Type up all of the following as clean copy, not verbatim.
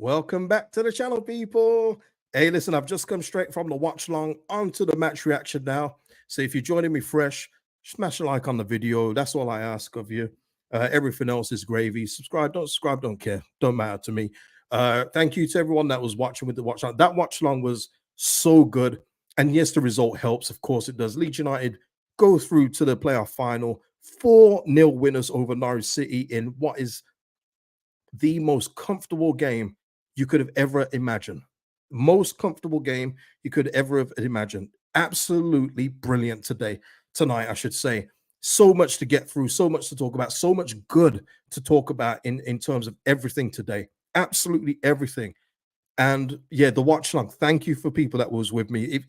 Welcome back to the channel, people. Hey, listen, I've just come straight from the watch long onto the match reaction now. So if you're joining me fresh, smash a like on the video. That's all I ask of you. Everything else is gravy. Subscribe, don't care. Don't matter to me. Thank you to everyone that was watching with the watch long. That watch long was so good. And yes, the result helps. Of course it does. Leeds United go through to the playoff final. 4-0 winners over Norwich City in what is the most comfortable game you could have ever imagined. Most comfortable game you could ever have imagined. Absolutely brilliant tonight, I should say. So much to get through, so much to talk about, so much good to talk about in terms of everything today. Absolutely everything. And yeah, the watch long. Thank you for people that was with me.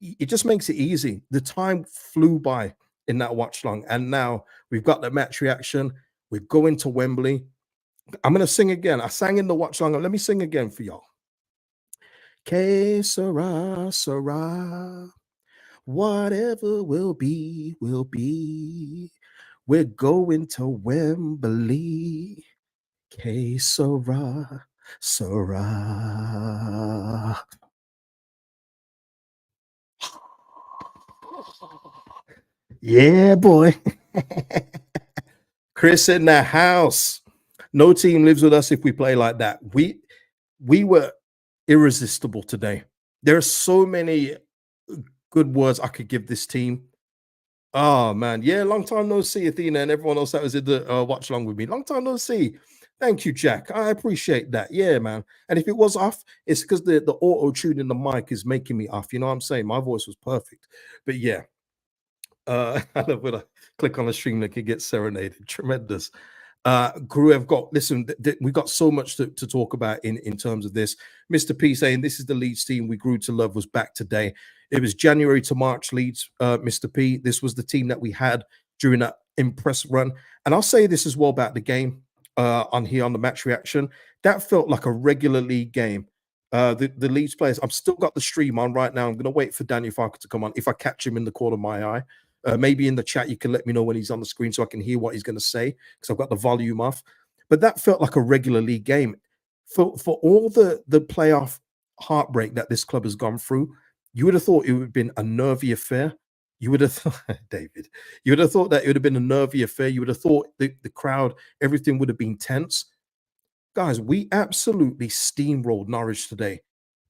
It just makes it easy. The time flew by in that watch long, and now we've got the match reaction. We're going to Wembley. I'm gonna sing again. I sang in the watch long. Let me sing again for y'all. Que sera, sera. Whatever will be, will be. We're going to Wembley. Que sera, sera. Yeah, boy. Chris in the house. No team lives with us if we play like that. We were irresistible today. There are so many good words I could give this team. Oh man, yeah, long time no see, Athena, and everyone else that was in the watch along with me. Long time no see. Thank you, Jack. I appreciate that. Yeah, man. And if it was off, it's because the auto tune in the mic is making me off. You know what I'm saying? My voice was perfect, but yeah. I love when I click on the stream link and get serenaded. Tremendous. Crew, I've got listen, we got so much to talk about in terms of this. Mr. P saying this is the Leeds team we grew to love was back today. It was January to March Leeds, Mr. P. This was the team that we had during that impress run. And I'll say this as well about the game on here on the match reaction. That felt like a regular league game. The Leeds players, I've still got the stream on right now. I'm going to wait for Daniel Farker to come on if I catch him in the corner of my eye. Maybe in the chat, you can let me know when he's on the screen so I can hear what he's going to say because I've got the volume off. But that felt like a regular league game. For all the playoff heartbreak that this club has gone through, you would have thought it would have been a nervy affair. You would have thought, David, you would have thought that it would have been a nervy affair. You would have thought the crowd, everything would have been tense. Guys, we absolutely steamrolled Norwich today.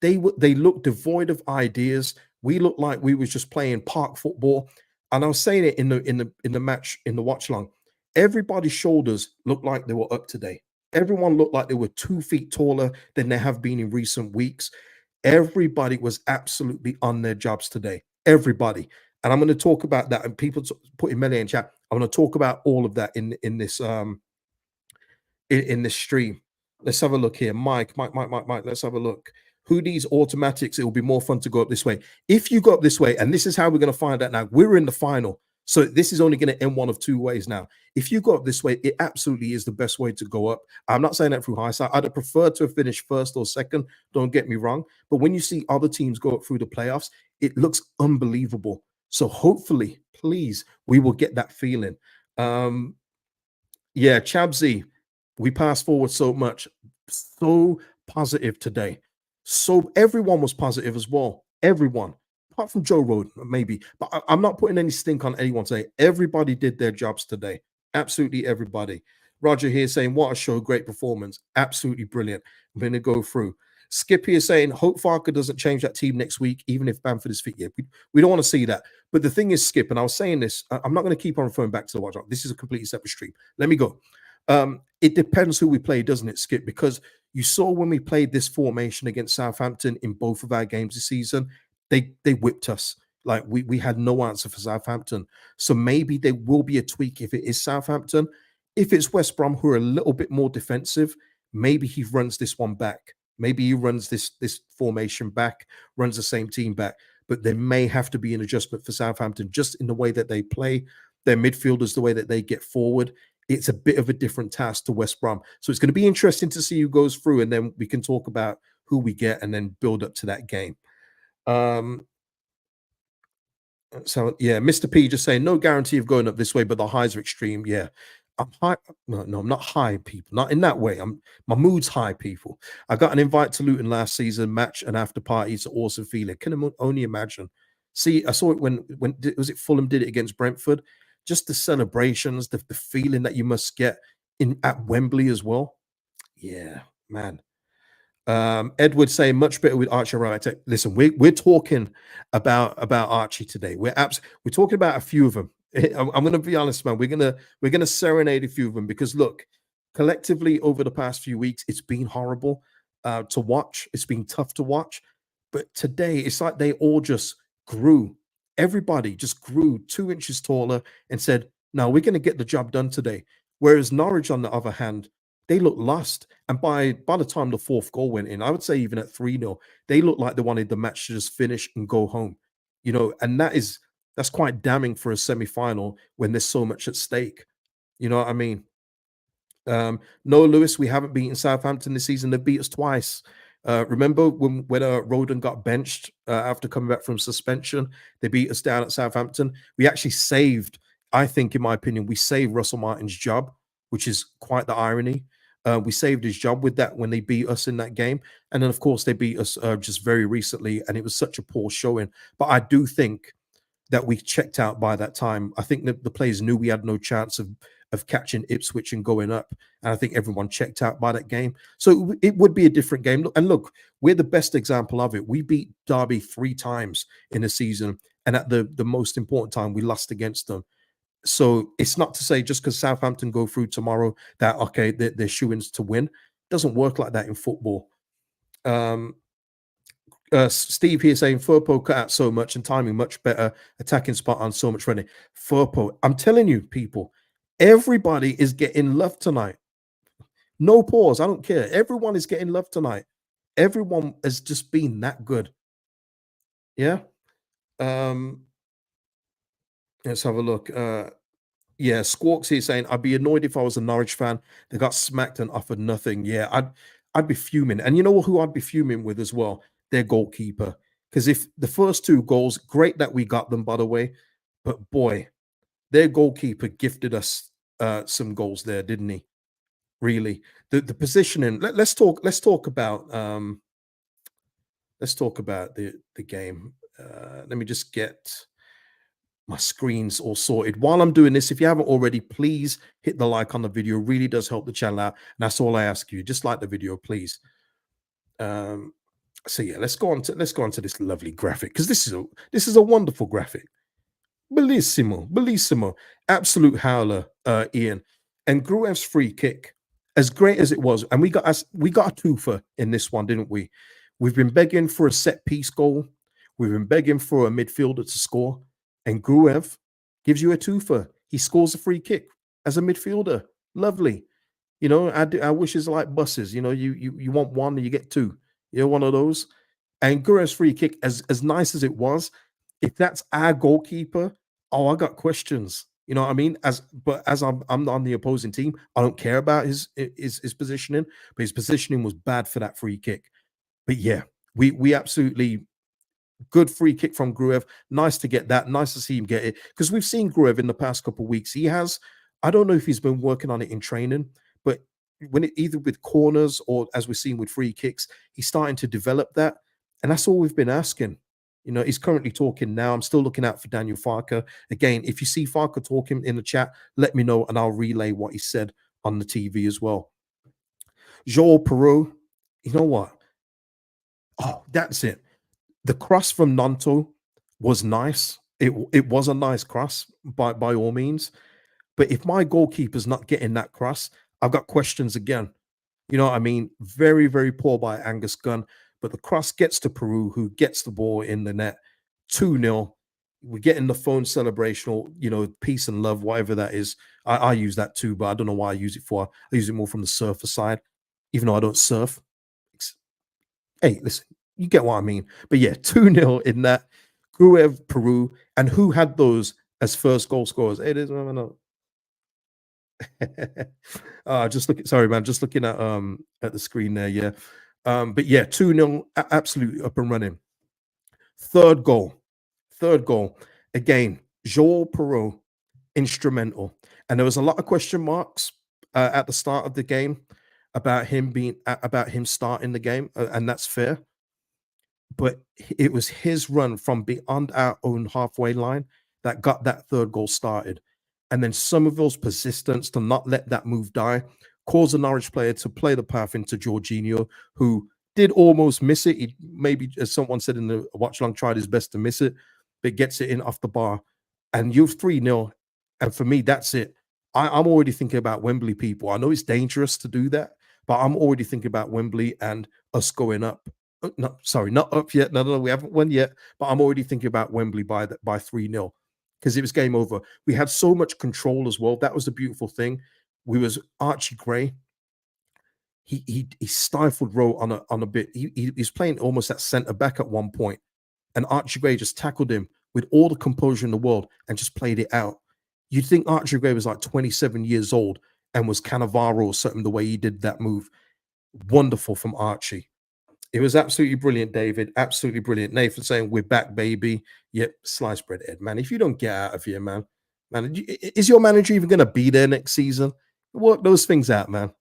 They looked devoid of ideas. We looked like we was just playing park football. And I was saying it in the match, in the watch long. Everybody's shoulders looked like they were up today. Everyone looked like they were 2 feet taller than they have been in recent weeks. Everybody was absolutely on their jobs today. Everybody. And I'm going to talk about that. And people putting Melly in chat. I'm going to talk about all of that in this in this stream. Let's have a look here. Mike. Let's have a look. Who needs automatics? It will be more fun to go up this way. If you go up this way, and this is how we're going to find out now, we're in the final. So this is only going to end one of two ways now. If you go up this way, it absolutely is the best way to go up. I'm not saying that through hindsight. I'd have preferred to have finished first or second. Don't get me wrong. But when you see other teams go up through the playoffs, it looks unbelievable. So hopefully, please, we will get that feeling. Yeah, Chabsy, we passed forward so much. So positive today. So everyone was positive as well. Everyone, apart from Joe Roden, maybe. But I'm not putting any stink on anyone today. Everybody did their jobs today. Absolutely everybody. Roger here saying, what a show, great performance. Absolutely brilliant. I'm going to go through. Skip here saying, hope Farker doesn't change that team next week, even if Bamford is fit. Yeah, we don't want to see that. But the thing is, Skip, and I was saying this, I'm not going to keep on referring back to the watch. This is a completely separate stream. Let me go. It depends who we play, doesn't it, Skip? Because you saw when we played this formation against Southampton in both of our games this season, they whipped us. Like we had no answer for Southampton. So maybe there will be a tweak if it is Southampton. If it's West Brom, who are a little bit more defensive, maybe he runs this one back. Maybe he runs this formation back, runs the same team back. But there may have to be an adjustment for Southampton just in the way that they play, their midfielders, the way that they get forward. It's a bit of a different task to West Brom. So it's going to be interesting to see who goes through, and then we can talk about who we get and then build up to that game. So, yeah, Mr. P just saying, no guarantee of going up this way, but the highs are extreme. Yeah, I'm high. No, no, I'm not high, people. Not in that way. My mood's high, people. I got an invite to Luton last season, match and after party. It's an awesome feeling. Can only imagine. See, I saw it when was it Fulham did it against Brentford. Just the celebrations, the feeling that you must get in at Wembley as well. Yeah, man. Edward saying much better with Archie right. Listen, we're talking about Archie today. We're talking about a few of them. I'm going to be honest, man. We're gonna serenade a few of them because look, collectively over the past few weeks, it's been horrible to watch. It's been tough to watch, but today it's like they all just grew. Everybody just grew 2 inches taller and said, "No, we're going to get the job done today." Whereas Norwich, on the other hand, they looked lost. And by the time the fourth goal went in, I would say even at 3-0, they looked like they wanted the match to just finish and go home. And that's quite damning for a semi-final when there's so much at stake. You know what I mean? No, Lewis, we haven't beaten Southampton this season. They beat us twice. Remember when Roden got benched after coming back from suspension? They beat us down at Southampton. We actually saved, I think, in my opinion, we saved Russell Martin's job, which is quite the irony. We saved his job with that when they beat us in that game. And then, of course, they beat us just very recently, and it was such a poor showing. But I do think that we checked out by that time. I think that the players knew we had no chance of catching Ipswich and going up. And I think everyone checked out by that game. So it would be a different game. And look, we're the best example of it. We beat Derby 3 times in a season. And at the most important time, we lost against them. So it's not to say just because Southampton go through tomorrow that, okay, they're shoo-ins to win. It doesn't work like that in football. Steve here saying Furpo cut out so much and timing much better, attacking spot on so much running. Furpo, I'm telling you, people, everybody is getting love tonight. No pause. I don't care. Everyone is getting love tonight. Everyone has just been that good. Yeah. Let's have a look. Yeah, Squawks here saying I'd be annoyed if I was a Norwich fan. They got smacked and offered nothing. Yeah, I'd be fuming. And you know who I'd be fuming with as well? Their goalkeeper. Because if the first 2 goals, great that we got them, by the way, but boy, their goalkeeper gifted us some goals there, didn't he? Really, the positioning. Let's talk about the game. Let me just get my screen's all sorted. While I'm doing this, if you haven't already, please hit the like on the video. It really does help the channel out. And that's all I ask you. Just like the video, please. So yeah, let's go on to this lovely graphic because this is a wonderful graphic. Bellissimo, bellissimo. Absolute howler, Ian. And Gruev's free kick, as great as it was, and we got a twofer in this one, didn't we? We've been begging for a set piece goal. We've been begging for a midfielder to score. And Gruev gives you a twofer. He scores a free kick as a midfielder. Lovely. Our wishes are like buses. You want one and you get two. You're one of those. And Gruev's free kick, as nice as it was, if that's our goalkeeper, oh, I got questions. You know what I mean? As I'm on the opposing team, I don't care about his positioning, but his positioning was bad for that free kick. But yeah, we absolutely good free kick from Gruev. Nice to get that. Nice to see him get it because we've seen Gruev in the past couple of weeks. He has. I don't know if he's been working on it in training, but either with corners or as we're seeing with free kicks, he's starting to develop that, and that's all we've been asking. He's currently talking now. I'm still looking out for Daniel Farker. Again, if you see Farker talking in the chat, let me know and I'll relay what he said on the TV as well. Joel Perot, you know what? Oh, that's it. The cross from Nanto was nice. It was a nice cross by all means. But if my goalkeeper's not getting that cross, I've got questions again. You know what I mean? Very, very poor by Angus Gunn. But the cross gets to Peru, who gets the ball in the net. 2-0. We're getting the phone celebration or, peace and love, whatever that is. I use that too, but I don't know why I use it for. I use it more from the surfer side, even though I don't surf. Hey, listen, you get what I mean. But yeah, 2-0 in that. Gruev, Peru, and who had those as first goal scorers? It is no. Sorry, man, just looking at the screen there, yeah. But yeah, 2-0, absolutely up and running. Third goal. Again, Joel Perot, instrumental. And there was a lot of question marks at the start of the game about about him starting the game, and that's fair. But it was his run from beyond our own halfway line that got that third goal started. And then Somerville's persistence to not let that move die caused the Norwich player to play the path into Jorginho, who did almost miss it. He maybe, as someone said in the watch long, tried his best to miss it, but gets it in off the bar. And you're 3-0. And for me, that's it. I'm already thinking about Wembley, people. I know it's dangerous to do that, but I'm already thinking about Wembley and us going up. No, sorry, not up yet. No, we haven't won yet. But I'm already thinking about Wembley by 3-0 because it was game over. We had so much control as well. That was the beautiful thing. We was Archie Gray. He stifled Rowe on a bit. He's playing almost at centre back at one point, and Archie Gray just tackled him with all the composure in the world and just played it out. You'd think Archie Gray was like 27 years old and was Cannavaro or something the way he did that move. Wonderful from Archie. It was absolutely brilliant, David. Absolutely brilliant. Nathan saying, "We're back, baby." Yep, sliced bread, Ed, man. If you don't get out of here, man, is your manager even going to be there next season? Work those things out, man.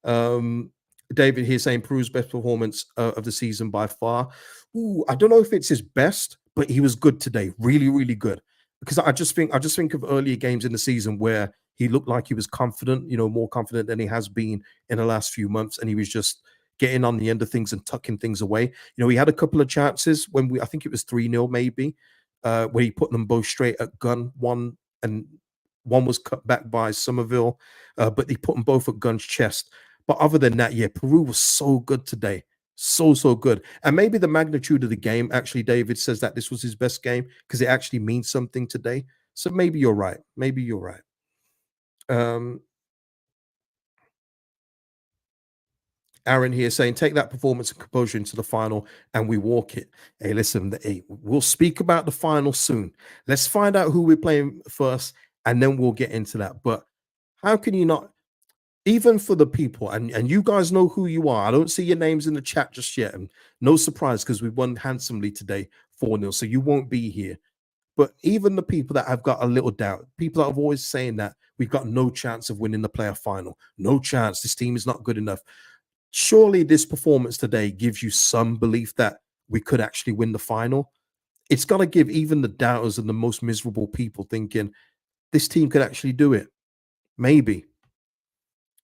Um, David here saying Peru's best performance of the season by far. Ooh, I don't know if it's his best, but he was good today. Really, really good. Because I just think of earlier games in the season where he looked like he was confident, more confident than he has been in the last few months, and he was just getting on the end of things and tucking things away. He had a couple of chances when I think it was 3-0 maybe, where he put them both straight at gun. One was cut back by Somerville, but he put them both at Gun's chest. But other than that, yeah, Peru was so good today. So good. And maybe the magnitude of the game, actually, David says that this was his best game because it actually means something today. So maybe you're right. Maybe you're right. Um, Aaron here saying, take that performance and composure into the final and we walk it. Hey, listen, we'll speak about the final soon. Let's find out who we're playing first and then we'll get into that. But how can you not, even for the people, and you guys know who you are. I don't see your names in the chat just yet. And no surprise because we won handsomely today 4-0. So you won't be here. But even the people that have got a little doubt, people that have always saying that we've got no chance of winning the playoff final, no chance, this team is not good enough. Surely this performance today gives you some belief that we could actually win the final. It's got to give even the doubters and the most miserable people thinking this team could actually do it. Maybe.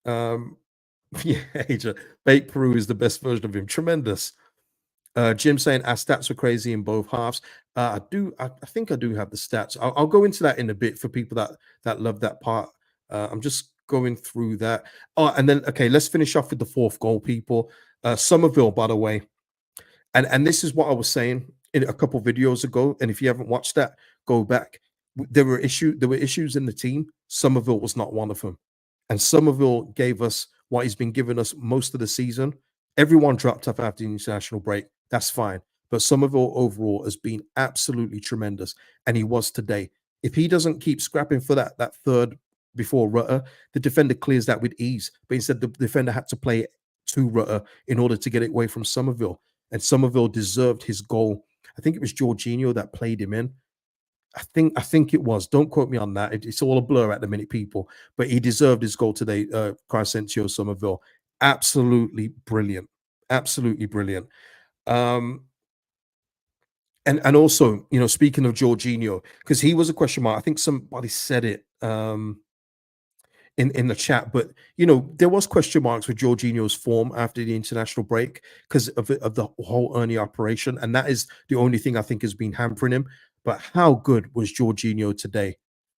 Um, yeah, Adrian, Bake Peru is the best version of him. Tremendous. Jim saying our stats were crazy in both halves. I think I do have the stats. I'll go into that in a bit for people that love that part. I'm just going through that. Oh, and then okay, let's finish off with the fourth goal, people. Somerville, by the way, and this is what I was saying in a couple videos ago. And if you haven't watched that, go back. There were issues in the team. Somerville was not one of them. And Somerville gave us what he's been giving us most of the season. Everyone dropped off after the international break. That's fine. But Somerville overall has been absolutely tremendous. And he was today. If he doesn't keep scrapping for that third before Rutter, the defender clears that with ease. But instead, the defender had to play to Rutter in order to get it away from Somerville. And Somerville deserved his goal. I think it was Jorginho that played him in. I think it was. Don't quote me on that. It's all a blur at the minute, people. But he deserved his goal today, Crescencio Somerville. Absolutely brilliant. Absolutely brilliant. Um, and also, speaking of Jorginho, because he was a question mark. I think somebody said it. In the chat, but there was question marks with Jorginho's form after the international break because of the whole Ernie operation, and that is the only thing I think has been hampering him. But how good was Jorginho today?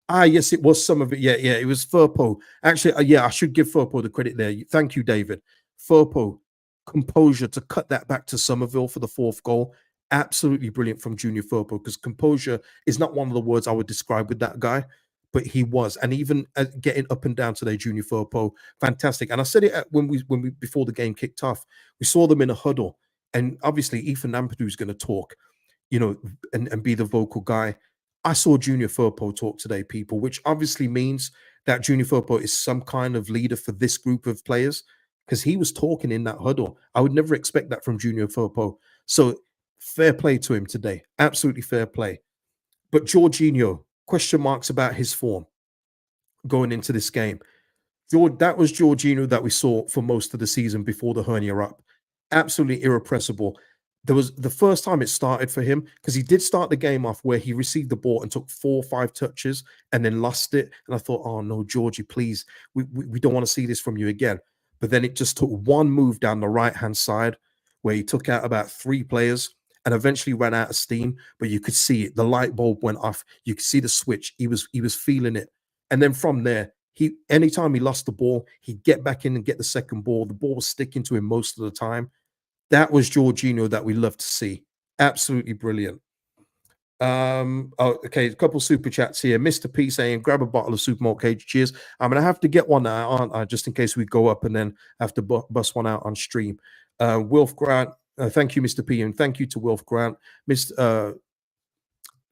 Yes, it was some of it. Yeah, it was Firpo. Actually, yeah, I should give Firpo the credit there. Thank you, David. Firpo, composure to cut that back to Somerville for the fourth goal. Absolutely brilliant from Junior Firpo because composure is not one of the words I would describe with that guy, but he was, and even getting up and down today, Junior Firpo, fantastic. And I said it when we before the game kicked off, we saw them in a huddle, and obviously Ethan Ampadu is going to talk, and be the vocal guy. I saw Junior Firpo talk today, people, which obviously means that Junior Firpo is some kind of leader for this group of players because he was talking in that huddle. I would never expect that from Junior Firpo. So fair play to him today. Absolutely fair play. But Jorginho, question marks about his form. going into this game. George, that was Jorginho that we saw for most of the season before the hernia up. Absolutely irrepressible. There was the first time it started for him because he did start the game off where he received the ball and took 4 or 5 touches and then lost it. And I thought, oh no, Georgie, please, we don't want to see this from you again. But then it just took one move down the right hand side where he took out about 3 players and eventually ran out of steam. But you could see it. The light bulb went off. You could see the switch. He was feeling it. And then from there, anytime he lost the ball, he'd get back in and get the second ball. The ball was sticking to him most of the time. That was Jorginho that we love to see. Absolutely brilliant. Okay, a couple super chats here. Mr. P saying, grab a bottle of Supermalt Cage. Cheers. I'm gonna have to get one now, aren't I? Just in case we go up and then have to bust one out on stream. Wilf Grant, thank you, Mr. P, and thank you to Wilf Grant. Mr.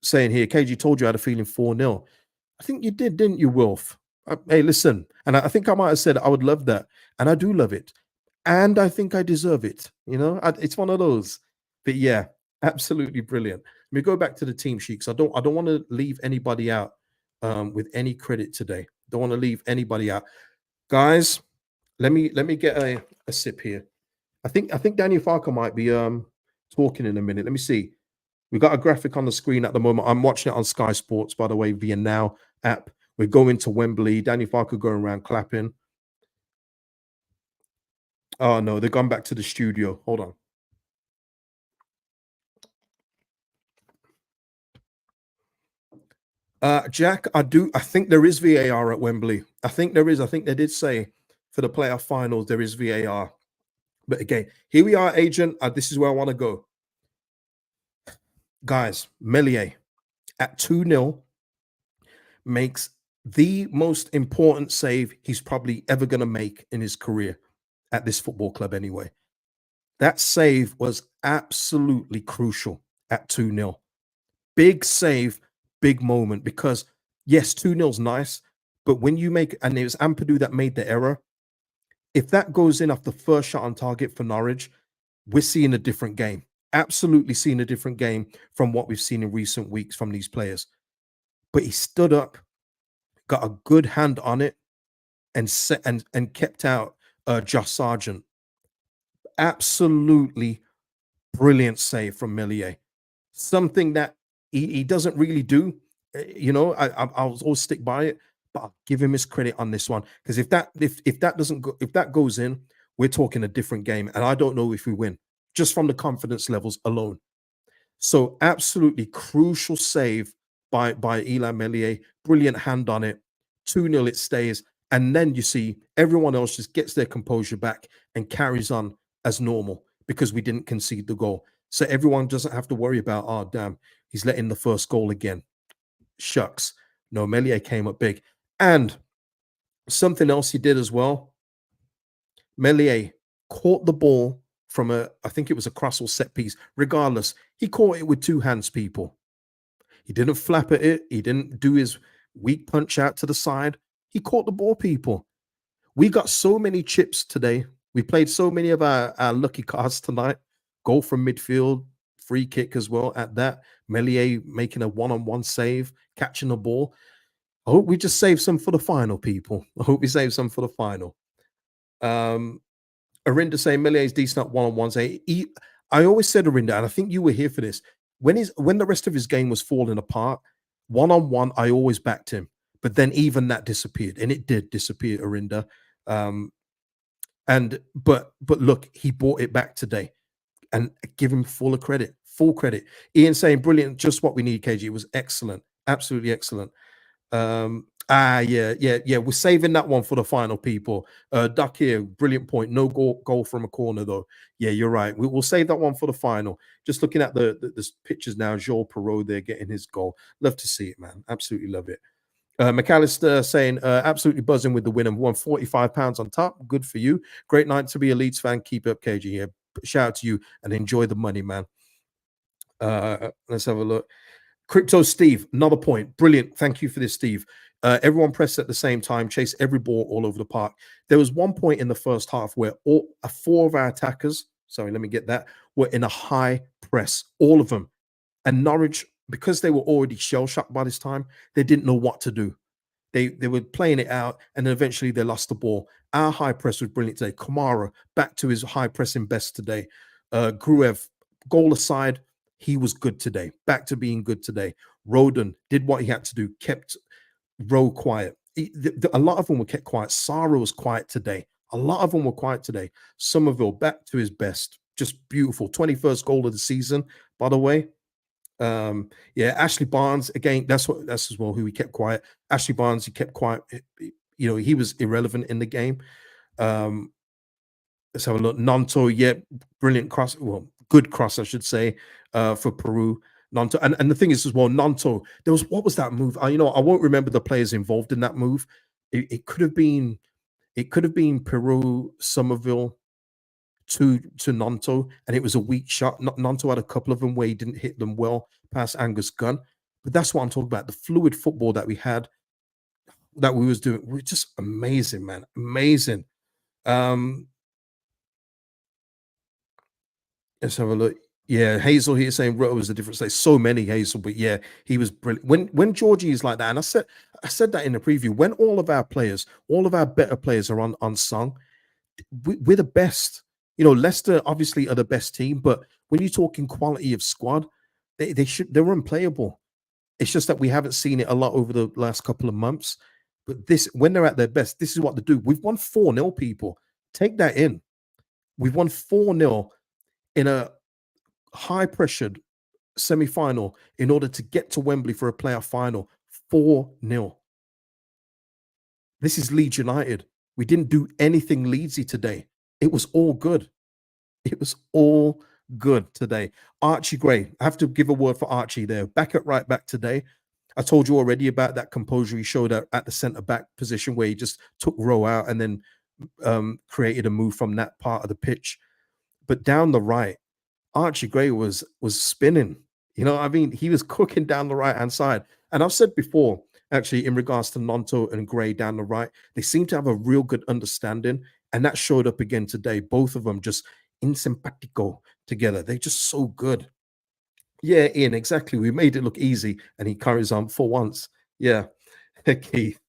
Saying here, KG told you I had a feeling 4-0. I think you did, didn't you, Wilf? Hey, listen, and I think I might have said I would love that, and I do love it, and I think I deserve it. It's one of those. But yeah, absolutely brilliant. Let me go back to the team sheet because I don't want to leave anybody out with any credit today. Don't want to leave anybody out, guys. Let me get a sip here. I think Daniel Farker might be talking in a minute. Let me see. We've got a graphic on the screen at the moment. I'm watching it on Sky Sports, by the way, via Now app. We're going to Wembley. Danny Farker going around clapping. Oh, no, they've gone back to the studio. Hold on. Jack, I think there is VAR at Wembley. I think there is. I think they did say for the playoff finals there is VAR. But again, here we are, agent. This is where I want to go. Guys, Meslier at 2-0 makes the most important save he's probably ever going to make in his career at this football club anyway. That save was absolutely crucial at 2-0. Big save, big moment because, yes, 2-0's nice, but when you make, and it was Ampadu that made the error, if that goes in off the first shot on target for Norwich, we're seeing a different game. Absolutely seeing a different game from what we've seen in recent weeks from these players. But he stood up, got a good hand on it, and kept out Josh Sargent. Absolutely brilliant save from Meslier. Something that he doesn't really do. I'll always stick by it, but I'll give him his credit on this one because if that goes in, we're talking a different game, and I don't know if we win just from the confidence levels alone. So absolutely crucial save by Illan Meslier. Brilliant hand on it. 2-0 it stays. And then you see everyone else just gets their composure back and carries on as normal because we didn't concede the goal. So everyone doesn't have to worry about, oh, damn, he's letting the first goal again. Shucks. No, Meslier came up big. And something else he did as well. Meslier caught the ball from I think it was a cross or set piece. Regardless, he caught it with 2 hands, people. He didn't flap at it. He didn't do his weak punch out to the side. He caught the ball, people. We got so many chips today. We played so many of our lucky cards tonight. Goal from midfield, free kick as well at that. Meslier making a one-on-one save, catching the ball. I hope we just save some for the final, people. I hope we save some for the final. Arinda saying Meslier is decent at one-on-ones. I always said, Arinda, and I think you were here for this. When the rest of his game was falling apart, one-on-one, I always backed him. But then even that disappeared, and it did disappear, Arinda. But look, he brought it back today, and give him full credit. Ian saying brilliant, just what we need, KG. It was excellent, absolutely excellent. Yeah. We're saving that one for the final, people. Duck here, brilliant point. No goal from a corner, though. Yeah, you're right. We'll save that one for the final. Just looking at the pictures now, Joel Perrault there getting his goal. Love to see it, man. Absolutely love it. McAllister saying, absolutely buzzing with the win and won £45 on top. Good for you. Great night to be a Leeds fan. Keep it up, KG. Yeah, shout out to you and enjoy the money, man. Let's have a look. Crypto Steve, another point. Brilliant. Thank you for this, Steve. Everyone pressed at the same time, chase every ball all over the park. There was one point in the first half where 4 of our attackers, were in a high press, all of them. And Norwich, because they were already shell-shocked by this time, they didn't know what to do. They were playing it out, and then eventually they lost the ball. Our high press was brilliant today. Kamara back to his high pressing best today. Gruev, goal aside, he was good today. Back to being good today. Roden did what he had to do, kept Rowe quiet. A lot of them were kept quiet. Sarah was quiet today. A lot of them were quiet today. Somerville back to his best. Just beautiful. 21st goal of the season, by the way. Yeah, Ashley Barnes, again, that's as well who he kept quiet. Ashley Barnes, he kept quiet. You know, he was irrelevant in the game. Um, let's have a look. Nanto, yeah, brilliant cross. Well, good cross, I should say, for Peru. Nanto, and the thing is as well, Nanto, there was what was that move? I won't remember the players involved in that move. It could have been Peru, Somerville to Nanto, and it was a weak shot. Nanto had a couple of them where he didn't hit them well past Angus Gunn. But that's what I'm talking about. The fluid football that we had, that we was doing, was just amazing, man. Amazing. Um, let's have a look. Yeah, Hazel here saying Roto was a different state. So many Hazel, but yeah, he was brilliant. When Georgie is like that, and I said that in the preview. When all of our players, all of our better players are on unsung, we're the best. You know, Leicester obviously are the best team, but when you're talking quality of squad, they're unplayable. It's just that we haven't seen it a lot over the last couple of months. But this, when they're at their best, this is what they do. We've won 4-0, people. Take that in. We've won 4-0 in a high pressured semi final in order to get to Wembley for a playoff final. 4-0. This is Leeds United. We didn't do anything Leedsy today. It was all good. It was all good today. Archie Gray, I have to give a word for Archie there. Back at right back today. I told you already about that composure he showed at the centre back position where he just took Rowe out and then created a move from that part of the pitch. But down the right, Archie Gray was spinning. You know what I mean? He was cooking down the right hand side. And I've said before, actually, in regards to Nonto and Gray down the right, they seem to have a real good understanding. And that showed up again today. Both of them just in simpatico together. They're just so good. Yeah, Ian, exactly. We made it look easy. And he carries on for once. Yeah. Keith.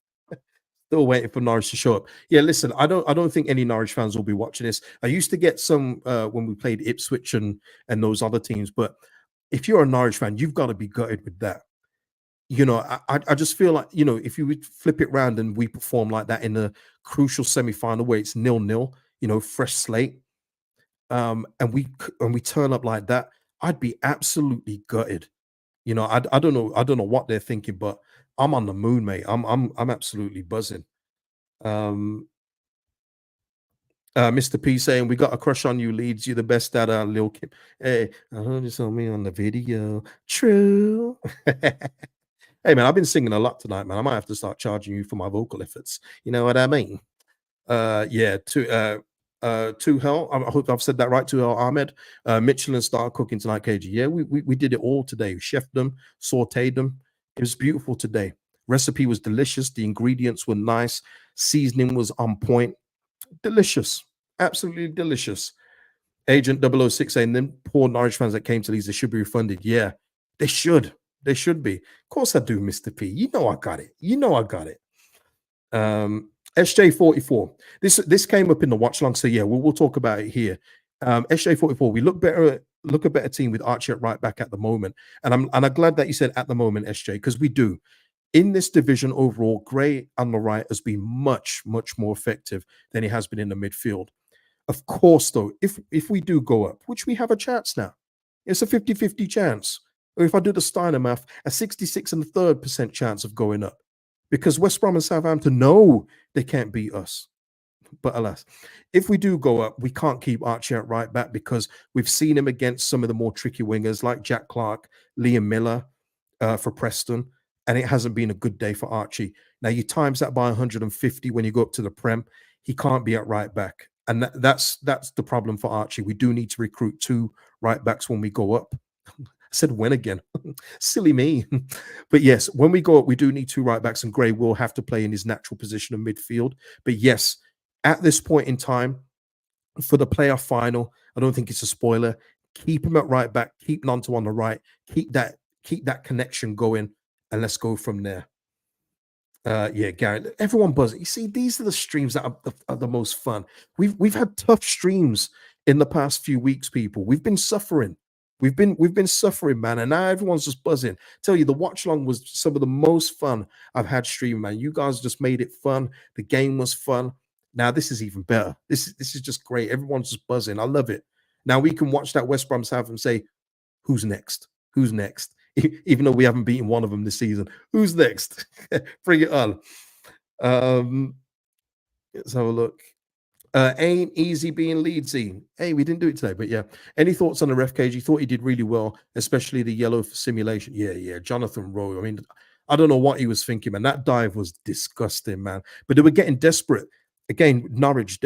Still waiting for Norwich to show up. Yeah, listen, I don't think any Norwich fans will be watching this. I used to get some when we played Ipswich and those other teams, but if you're a Norwich fan, you've got to be gutted with that. You know, I just feel like, you know, if you would flip it round and we perform like that in a crucial semi-final where it's 0-0, you know, fresh slate, and we turn up like that, I'd be absolutely gutted. You know, I don't know what they're thinking, but I'm on the moon, mate. I'm absolutely buzzing. Um, Mr. P saying, "We got a crush on you, Leeds. You're the best at Lil Kim." Hey, I heard you saw me on the video. True. Hey, man, I've been singing a lot tonight, man. I might have to start charging you for my vocal efforts. You know what I mean? Yeah, to hell. I hope I've said that right. To hell, Ahmed. Michelin star cooking tonight, KG. Yeah, we did it all today. We chefed them, sauteed them. It was beautiful today. Recipe was delicious. The ingredients were nice. Seasoning was on point. Delicious. Absolutely delicious. Agent 006 saying, then poor Norwich fans that came to these, they should be refunded. Yeah, they should. They should be. Of course I do, Mr. P. You know I got it. You know I got it. SJ44. This came up in the watch long, so yeah, we'll talk about it here. SJ44, we look a better team with Archie at right back at the moment. And I'm glad that you said at the moment, SJ, because we do. In this division overall, Gray on the right has been much, much more effective than he has been in the midfield. Of course, though, if we do go up, which we have a chance now, it's a 50-50 chance. Or if I do the Steiner math, a 66 and a third percent chance of going up. Because West Brom and Southampton know they can't beat us. But alas, if we do go up, we can't keep Archie at right back because we've seen him against some of the more tricky wingers like Jack Clark, Liam Miller for Preston, and it hasn't been a good day for Archie. Now you times that by 150 when you go up to the Prem, he can't be at right back, and that's the problem for Archie. We do need to recruit 2 right backs when we go up. I said when again? Silly me. But yes, when we go up, we do need 2 right backs, and Gray will have to play in his natural position of midfield. But yes, at this point in time, for the playoff final, I don't think it's a spoiler. Keep him at right back, keep Nanto on the right, keep that connection going, and let's go from there. Yeah, Garrett. Everyone buzzing. You see, these are the streams that are the most fun. We've had tough streams in the past few weeks, people. We've been suffering. We've been suffering, man, and now everyone's just buzzing. Tell you, the watch long was some of the most fun I've had streaming, man. You guys just made it fun. The game was fun. Now this is even better. This is just great. Everyone's just buzzing. I love it. Now we can watch that West Brom South and say, who's next? Who's next? Even though we haven't beaten one of them this season, who's next? Bring it on. Um, let's have a look. Ain't easy being Leedsy. Hey, we didn't do it today, but yeah. Any thoughts on the ref cage? He thought he did really well, especially the yellow for simulation. Yeah, yeah. Jonathan Rowe. I mean, I don't know what he was thinking, man. That dive was disgusting, man. But they were getting desperate. Again, Norwich,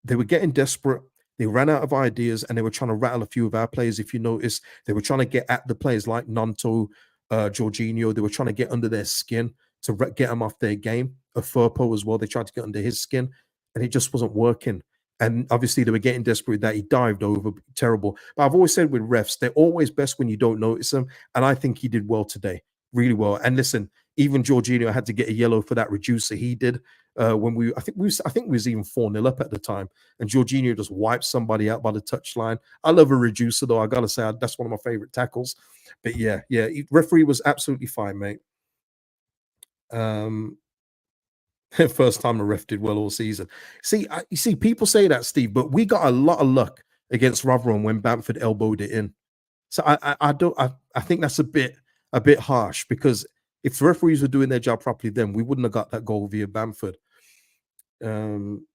they were getting desperate. They ran out of ideas and they were trying to rattle a few of our players. If you notice, they were trying to get at the players like Nanto, Jorginho. They were trying to get under their skin to get them off their game. A Furpo as well. They tried to get under his skin and it just wasn't working. And obviously, they were getting desperate with that. He dived over, terrible. But I've always said with refs, they're always best when you don't notice them. And I think he did well today, really well. And listen, even Jorginho had to get a yellow for that reducer he did when I think we was even 4-0 up at the time. And Jorginho just wiped somebody out by the touchline. I love a reducer, though. I got to say, that's one of my favorite tackles. But yeah, referee was absolutely fine, mate. Um, First time a ref did well all season. See, you see, people say that, Steve, but we got a lot of luck against Rotherham when Bamford elbowed it in. So I don't I think that's a bit harsh because if the referees were doing their job properly, then we wouldn't have got that goal via Bamford. Um,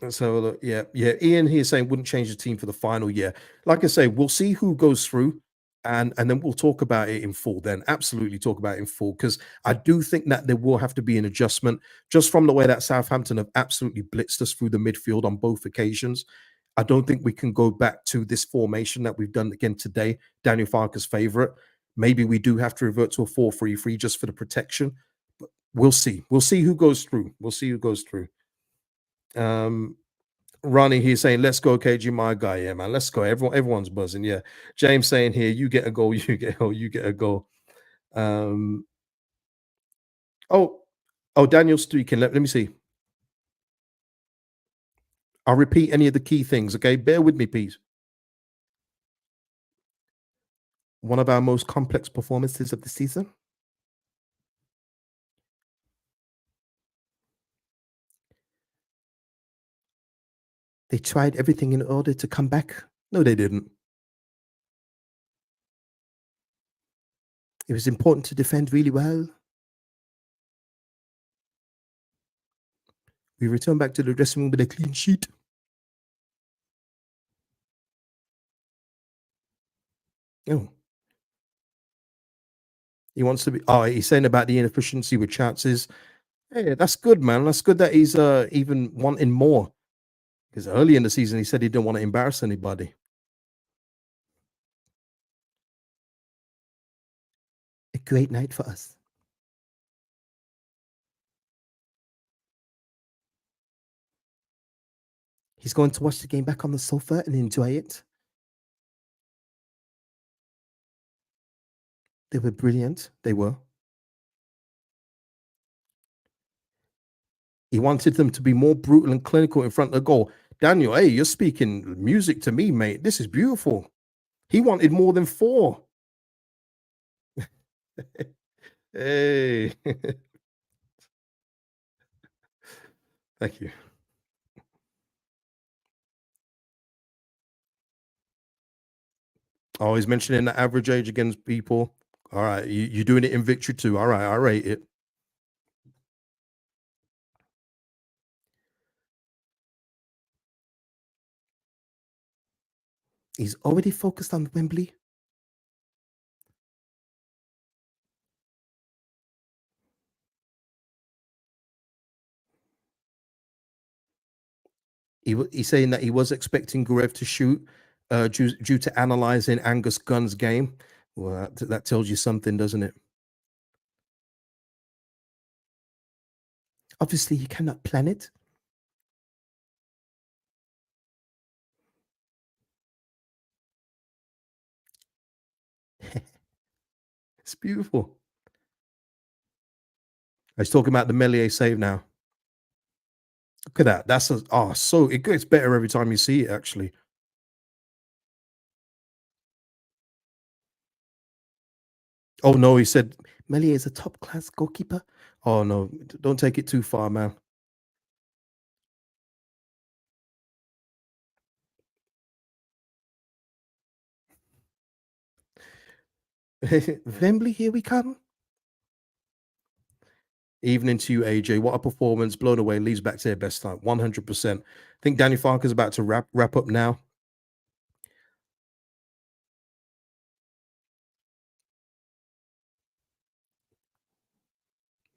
let's have a look. Yeah, yeah. Ian here saying wouldn't change the team for the final year. Like I say, we'll see who goes through, and then we'll talk about it in full. Then absolutely talk about it in full because I do think that there will have to be an adjustment just from the way that Southampton have absolutely blitzed us through the midfield on both occasions. I don't think we can go back to this formation that we've done again today. Daniel Farker's favorite. Maybe we do have to revert to a 4-3-3 just for the protection. But we'll see. We'll see who goes through. We'll see who goes through. Um, Ronnie here saying, "Let's go, KG, my guy." Yeah, man, let's go. Everyone's buzzing. Yeah, James saying here, "You get a goal, you get a goal, you get a goal." Um, oh, Daniel's speaking. Let me see. I'll repeat any of the key things. Okay, bear with me, please. One of our most complex performances of the season. They tried everything in order to come back. No, they didn't. It was important to defend really well. We returned back to the dressing room with a clean sheet. Oh, he wants to be. Oh, he's saying about the inefficiency with chances. Hey, that's good, man. That's good that he's even wanting more. Because early in the season, he said he didn't want to embarrass anybody. A great night for us. He's going to watch the game back on the sofa and enjoy it. They were brilliant. They were. He wanted them to be more brutal and clinical in front of the goal. Daniel, hey, you're speaking music to me, mate. This is beautiful. He wanted more than four. Hey, thank you. Oh, he's mentioning the average age against people. All right, you're doing it in victory too. All right, I rate it. He's already focused on Wembley. He's saying that he was expecting Gurev to shoot due to analyzing Angus Gunn's game. Well, that tells you something, doesn't it? Obviously, you cannot plan it. It's beautiful. I was talking about the Melier save now. Look at that. That's a so it gets better every time you see it, actually. Oh no, he said Melier is a top class goalkeeper. Oh no, don't take it too far, man. Wembley, here we come. Evening to you, AJ. What a performance. Blown away. Leads back to their best time. 100%. I think Danny Farker's about to wrap up now.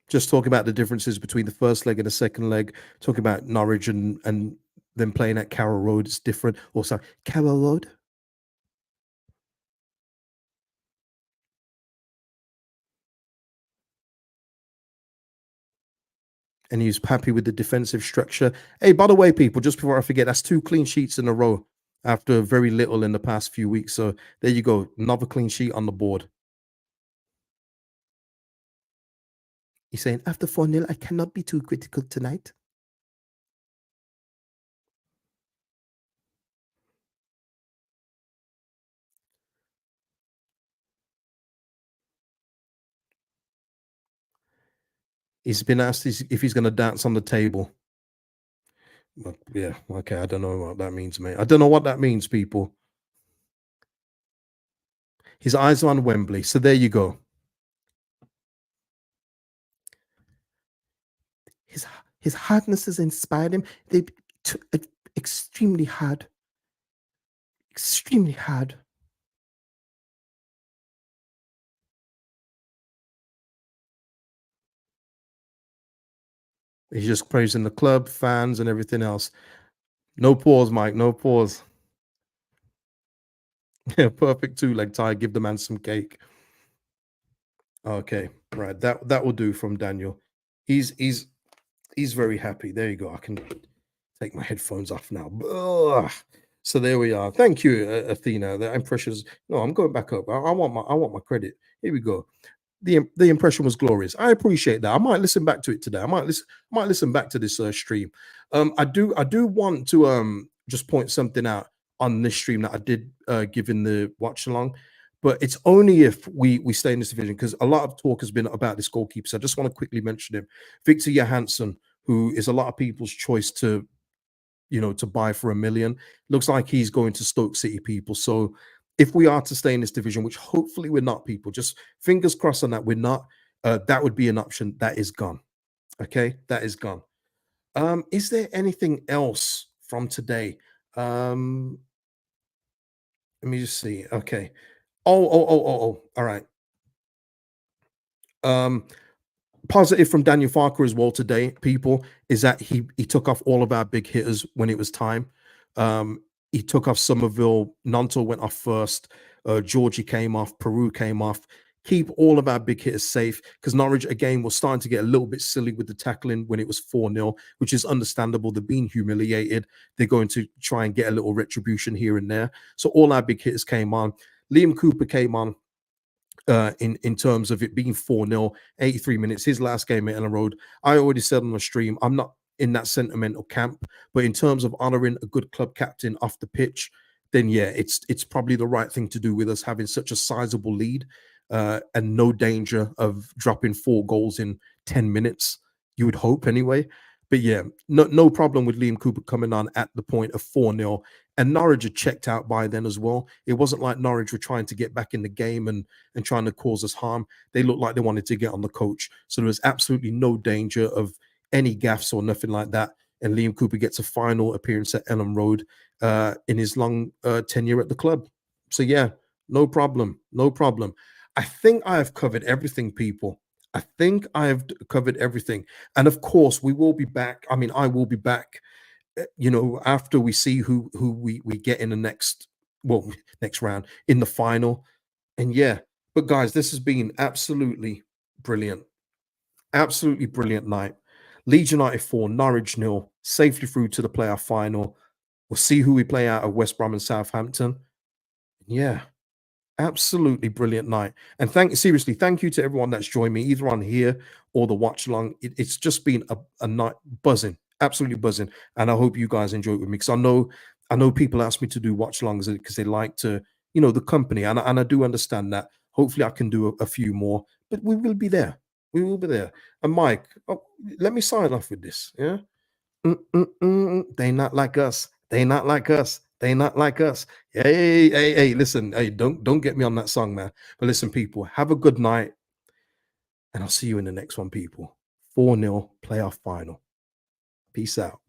Just talking about the differences between the first leg and the second leg. Talking about Norwich and them playing at Carrow Road. It's different. Or sorry, Carrow Road. And he's happy with the defensive structure. Hey, by the way, people, just before I forget, that's 2 clean sheets in a row after very little in the past few weeks. So there you go. Another clean sheet on the board. He's saying, after 4-0, I cannot be too critical tonight. He's been asked if he's going to dance on the table. Well, yeah, okay. I don't know what that means, mate. I don't know what that means, people. His eyes are on Wembley. So there you go. His his hardness has inspired him. They t- extremely hard, extremely hard. He's just praising the club, fans, and everything else. No pause, Mike. No pause. Yeah, perfect 2-leg tie. Give the man some cake. Okay, right. That will do from Daniel. He's very happy. There you go. I can take my headphones off now. Ugh. So there we are. Thank you, Athena. The impressions. No, I'm going back up. I want my credit. Here we go. The impression was glorious. I appreciate that. I might listen back to it today. I might listen back to this stream. I do want to just point something out on this stream that I did give in the watch along, but it's only if we stay in this division because a lot of talk has been about this goalkeeper. So I just want to quickly mention him, Victor Johansson, who is a lot of people's choice to buy for 1 million. Looks like he's going to Stoke City, people. So if we are to stay in this division, which hopefully we're not, people, just fingers crossed on that we're not, that would be an option. That is gone. Okay, that is gone. Is there anything else from today? Let me just see. Okay. Oh. All right. Um, Positive from Daniel Farker as well today, people, is that he took off all of our big hitters when it was time. He took off Somerville, Nanto went off first, Georgie came off, Peru came off. Keep all of our big hitters safe because Norwich again was starting to get a little bit silly with the tackling when it was 4-0, which is understandable. They're being humiliated. They're going to try and get a little retribution here and there. So all our big hitters came on. Liam Cooper came on in terms of it being 4-0, 83 minutes, his last game at Ellen Road. I already said on the stream, I'm not in that sentimental camp, but in terms of honoring a good club captain off the pitch, then yeah, it's probably the right thing to do with us having such a sizable lead and no danger of dropping 4 goals in 10 minutes. You would hope anyway. But yeah, no problem with Liam Cooper coming on at the point of 4-0. And Norwich had checked out by then as well. It wasn't like Norwich were trying to get back in the game and trying to cause us harm. They looked like they wanted to get on the coach. So there was absolutely no danger of any gaffes or nothing like that. And Liam Cooper gets a final appearance at Ellen Road in his long tenure at the club. So yeah, no problem. No problem. I think I have covered everything, people. I think I have covered everything. And of course, we will be back. I mean, I will be back after we see who we get in the next round in the final. And yeah, but guys, this has been absolutely brilliant night. Leeds United 4, Norwich nil, safely through to the playoff final. We'll see who we play out of West Brom and Southampton. Yeah, Absolutely brilliant night. And seriously, thank you to everyone that's joined me, either on here or the watch along. It's just been a night buzzing, absolutely buzzing. And I hope you guys enjoy it with me, because I know people ask me to do watch alongs because they like to, the company. And I do understand that. Hopefully I can do a few more, but we will be there. We will be there. And Mike, let me sign off with this. Yeah. They not like us. They not like us. They not like us. Hey, hey, hey, listen, hey, don't get me on that song, man. But listen, people, have a good night, and I'll see you in the next one, people. 4-0 playoff final. Peace out.